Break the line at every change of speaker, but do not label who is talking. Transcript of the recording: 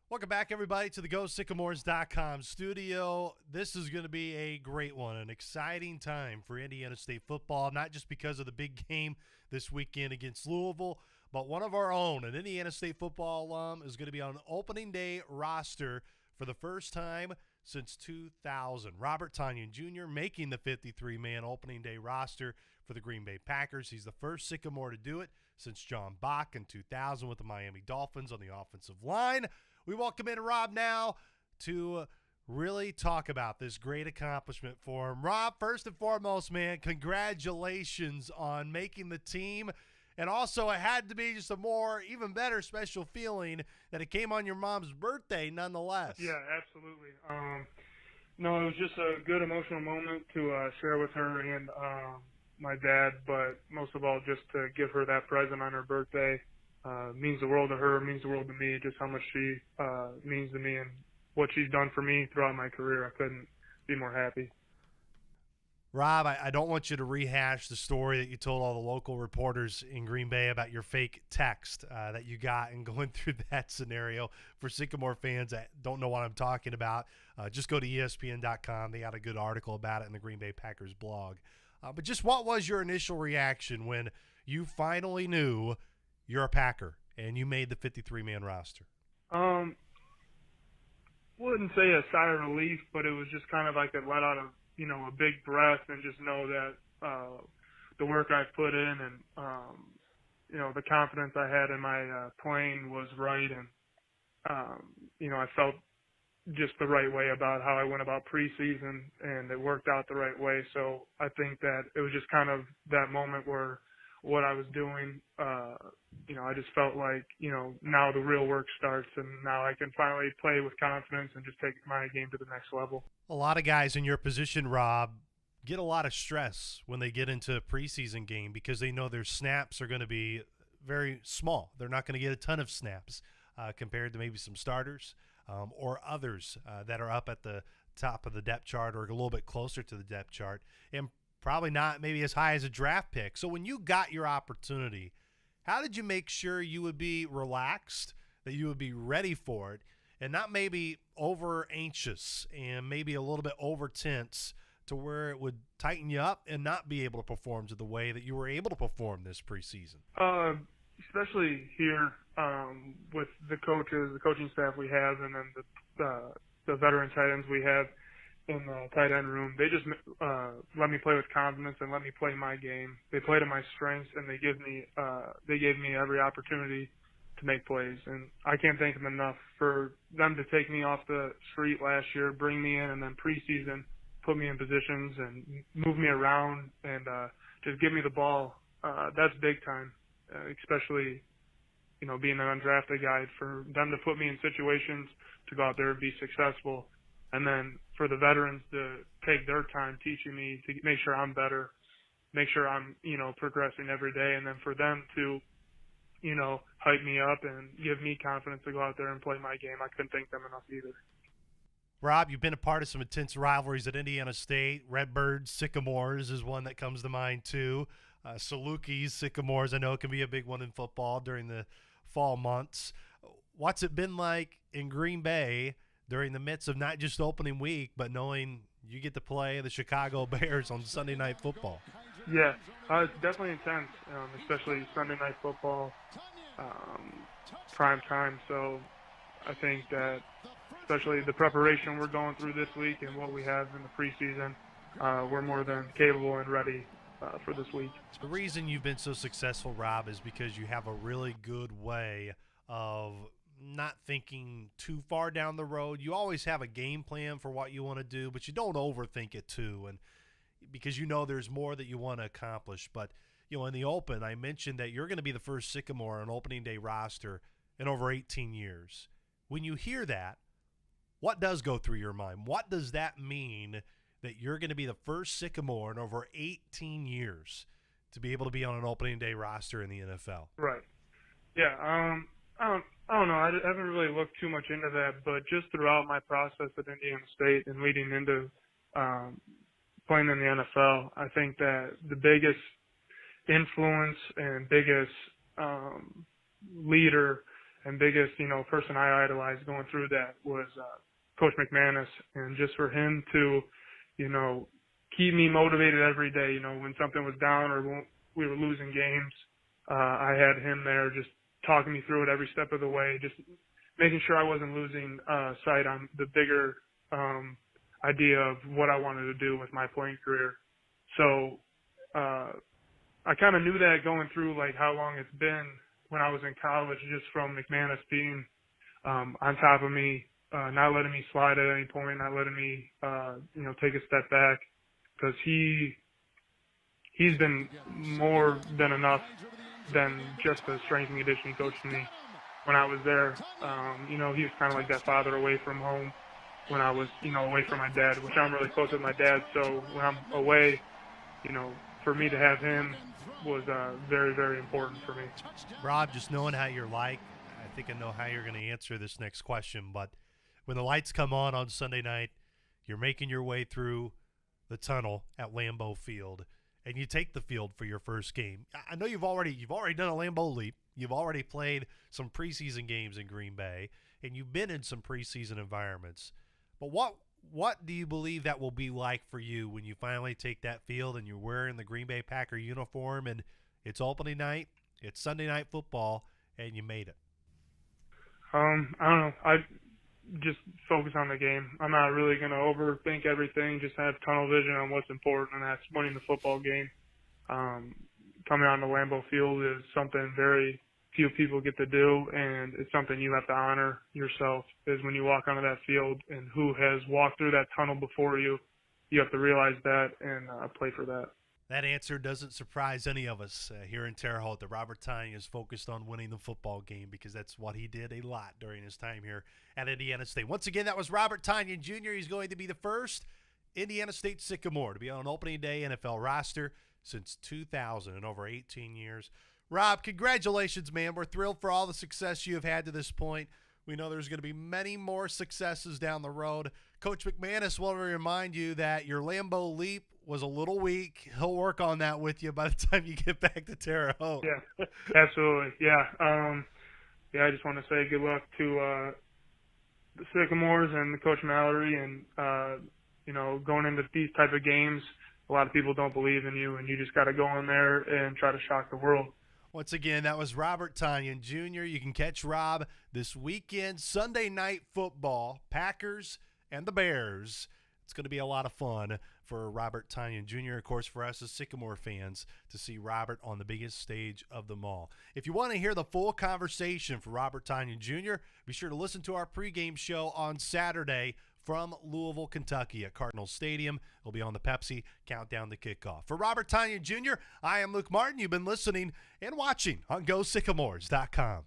Welcome back, everybody, to the GoSycamores.com studio. This is going to be a great one, an exciting time for Indiana State football, not just because of the big game this weekend against Louisville, but one of our own, an Indiana State football alum, is going to be on an opening day roster for the first time since 2000. Robert Tonyan Jr. making the 53-man opening day roster for the Green Bay Packers. He's the first Sycamore to do it since John Bach in 2000 with the Miami Dolphins on the offensive line. We welcome in Rob now to really talk about this great accomplishment for him. Rob, first and foremost, man, congratulations on making the team. And also, it had to be just a even better special feeling that it came on your mom's birthday nonetheless.
Yeah, absolutely. No, it was just a good emotional moment to share with her and my dad, but most of all, just to give her that present on her birthday. Means the world to her, means the world to me, just how much she means to me and what she's done for me throughout my career. I couldn't be more happy.
Rob, I don't want you to rehash the story that you told all the local reporters in Green Bay about your fake text that you got and going through that scenario. For Sycamore fans that don't know what I'm talking about, just go to ESPN.com. They got a good article about it in the Green Bay Packers blog. But just what was your initial reaction when you finally knew you're a Packer and you made the 53-man roster?
Wouldn't say a sigh of relief, but it was just kind of like a let out of, a big breath and just know that the work I've put in and, the confidence I had in my playing was right. And, I felt just the right way about how I went about preseason, and it worked out the right way. So I think that it was just kind of that moment where what I was doing, I just felt like, now the real work starts, and now I can finally play with confidence and just take my game to the next level.
A lot of guys in your position, Rob, get a lot of stress when they get into a preseason game because they know their snaps are going to be very small. They're not going to get a ton of snaps compared to maybe some starters or others that are up at the top of the depth chart or a little bit closer to the depth chart, and probably not maybe as high as a draft pick. So when you got your opportunity, how did you make sure you would be relaxed, that you would be ready for it, and not maybe over anxious and maybe a little bit over tense to where it would tighten you up and not be able to perform to the way that you were able to perform this preseason?
Especially here with the coaches, the coaching staff we have, and then the veteran tight ends we have in the tight end room. They just let me play with confidence and let me play my game. They play to my strengths, and they gave me every opportunity to make plays. And I can't thank them enough for them to take me off the street last year, bring me in, and then preseason put me in positions and move me around and just give me the ball. That's big time, especially being an undrafted guy, for them to put me in situations to go out there and be successful. And then for the veterans to take their time teaching me to make sure I'm better, make sure I'm, progressing every day. And then for them to, hype me up and give me confidence to go out there and play my game. I couldn't thank them enough either.
Rob, you've been a part of some intense rivalries at Indiana State. Redbirds, Sycamores is one that comes to mind too. Salukis, Sycamores, I know it can be a big one in football during the fall months. What's it been like in Green Bay during the midst of not just opening week, but knowing you get to play the Chicago Bears on Sunday Night Football?
Yeah, it's definitely intense, especially Sunday Night Football, prime time. So I think that especially the preparation we're going through this week and what we have in the preseason, we're more than capable and ready for this week.
The reason you've been so successful, Rob, is because you have a really good way of not thinking too far down the road. You always have a game plan for what you want to do, but you don't overthink it too. And because there's more that you want to accomplish. But, in the open, I mentioned that you're going to be the first Sycamore on opening day roster in over 18 years. When you hear that, what does go through your mind? What does that mean that you're going to be the first Sycamore in over 18 years to be able to be on an opening day roster in the NFL?
Right. Yeah. I don't know. I haven't really looked too much into that, but just throughout my process at Indiana State and leading into playing in the NFL, I think that the biggest influence and biggest leader and biggest, person I idolized going through that was Coach McManus. And just for him to, keep me motivated every day, when something was down or when we were losing games, I had him there just talking me through it every step of the way, just making sure I wasn't losing sight on the bigger idea of what I wanted to do with my playing career. So I kind of knew that going through like how long it's been when I was in college, just from McManus being on top of me, not letting me slide at any point, not letting me take a step back, because he's been more than enough than just a strength and conditioning coach to me. When I was there, he was kind of like that father away from home when I was, away from my dad, which I'm really close with my dad. So when I'm away, for me to have him was very, very important for me.
Rob, just knowing how you're like, I think I know how you're going to answer this next question, but when the lights come on Sunday night, you're making your way through the tunnel at Lambeau Field, and you take the field for your first game. I know you've already done a Lambeau Leap. You've already played some preseason games in Green Bay, and you've been in some preseason environments. But what do you believe that will be like for you when you finally take that field and you're wearing the Green Bay Packer uniform, and it's opening night, it's Sunday Night Football, and you made it?
I don't know. I just focus on the game. I'm not really going to overthink everything, just have tunnel vision on what's important, and that's winning the football game. Coming on the Lambeau Field is something very few people get to do, and it's something you have to honor yourself, is when you walk onto that field and who has walked through that tunnel before you, you have to realize that and play for that.
That answer doesn't surprise any of us here in Terre Haute. That Robert Tonyan is focused on winning the football game, because that's what he did a lot during his time here at Indiana State. Once again, that was Robert Tonyan Jr. He's going to be the first Indiana State Sycamore to be on an opening day NFL roster since 2000, in over 18 years. Rob, congratulations, man. We're thrilled for all the success you have had to this point. We know there's going to be many more successes down the road. Coach McManus will remind you that your Lambeau Leap was a little weak. He'll work on that with you by the time you get back to Terre Haute.
Yeah, absolutely. Yeah. I just want to say good luck to the Sycamores and Coach Mallory, and going into these type of games, a lot of people don't believe in you, and you just got to go in there and try to shock the world.
Once again, that was Robert Tonyan Jr. You can catch Rob this weekend, Sunday Night Football, Packers and the Bears. It's going to be a lot of fun for Robert Tonyan Jr., of course, for us as Sycamore fans, to see Robert on the biggest stage of them all. If you want to hear the full conversation for Robert Tonyan Jr., be sure to listen to our pregame show on Saturday from Louisville, Kentucky at Cardinal Stadium. It'll be on the Pepsi Countdown to Kickoff. For Robert Tonyan Jr., I am Luke Martin. You've been listening and watching on GoSycamores.com.